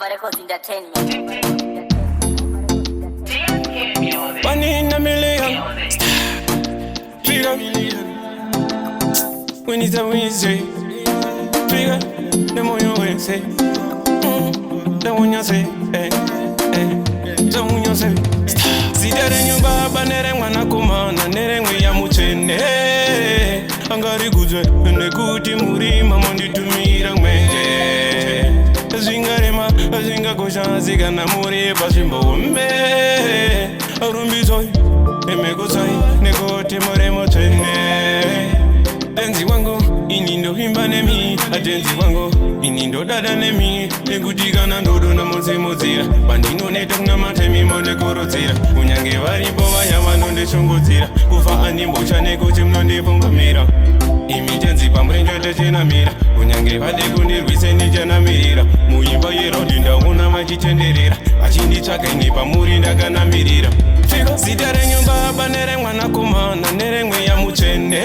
Nova Records Entertainment. One in a million. Figure. When it's a Wednesday. Figure. The more you say. The one you say. The one you say. See that in your baba, Nereng Wanakumana, Nereng Yamuchene. Angari Guzwe, and the Guti Muri, Mamondi to me, Rangme. Zingarema, Zinga Gosha, Zigana Muri, Bashimbo, Me. Arumbizoy, Emegosai, Nego Timoremo Chene. Denzi Wango, Inindo Himbanemi, Adenzi Wango, Inindo Dadanemi, Negudigana Dodo Namose Mozira, Bandino Netana Matemi Modecorozira, Unyange Variboa Yamano de Shongozira, Ufa Animbocha Nego Timon de Pumamira. Imitanzi Pamrenja de Jenamira, Unyange Vadeguni Viceni Janamira, Muiba Yerodinda, Una Magicendera, Achindi Chakani Pamurinda Ganamirira. Sitarenyo baba Nereng Wanakumana, Nereng Yamuchene.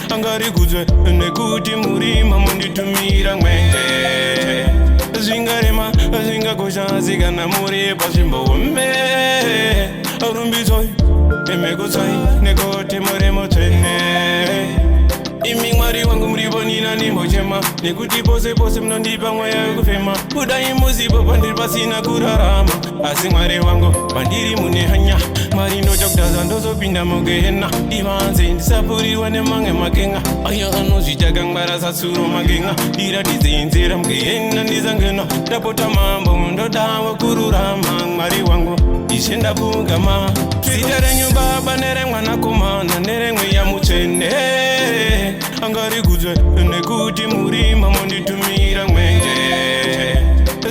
Angari Guzwe, Neguti Muri, Mamundi to me, Rangme. Zingarema, Zinga Gosha, Zigana Muri, Bashimbo, Me. Arumbizoy, Emegosai, Nego Timoremo Chene. Imingwari wangu mribonina ni mojema Nikuti pose mnondipa mwaya kufema Udai muzibo pandir pasina kurarama Asingwari wangu bandiri munehanya Marino jokdaza ndozo pinda mogehena Divanze indisapuri wane mange magenga Aya ano zijagang barasa suro magenga Dira dizinzira mgehena nizangena Dapota mambo ndodawa kururama Ngwari wangu ishenda bugama Sitarenyo baba Nereng Wanakumana Nereng Yamuchene Angari Guzwe, Neguti Muri, Mamondi to me, Rangme.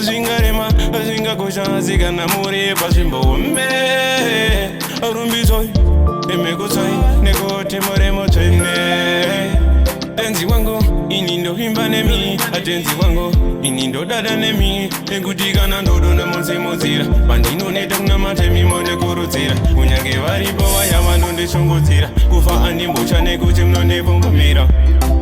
Zingarema, Zinga Gosha, Zigana Muri, Bashimbo, Me. Arumbizoy, Emegosai, Nego Timoremo Chene. Denzi Wango, Inindo Himbanemi, Adenzi Wango, Inindo Dadanemi, Negudigana Dodo Namose Mozira, Bandino Netana Matemi Modecorozira, Unyange Variboa Yamano de Shongozira, Ufa Animbocha Nego Timone Pumamira.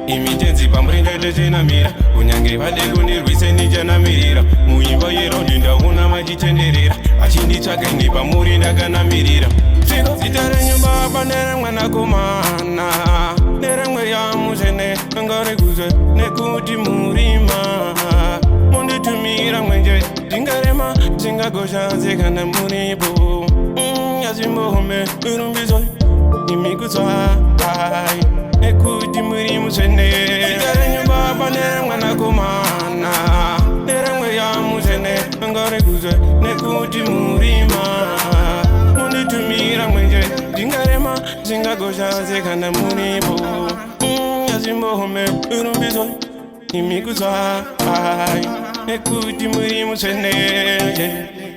Imitanzi Pamrenja de Jenamira, Unyange Vadeguni Viceni Janamirira, Muiba Yerodinda, Una Magicendera, Achindi Chakani Pamurinda Ganamirira. Sitarenyo baba Nereng Wanakumana, Nereng Yamuchene, Angari Guzwe, Neguti Murima, Mondi to me, Rangme, Zingarema, Zinga Gosha, Zigana Muribo, Yazimbo Home, Urumbizoy, Imigusa, Nekuti Murimu Sene. Sitarenyo baba Nereng Wanakumana, Nereng Yamuchene, Angari Guzwe, Nekuti Murima, Mondi to me, Rangme, Zingarema, Zinga Gosha, Zigana Muribo, Yazimbo Home, Urumbizoy, Imigusa, Nekuti Murimu Sene.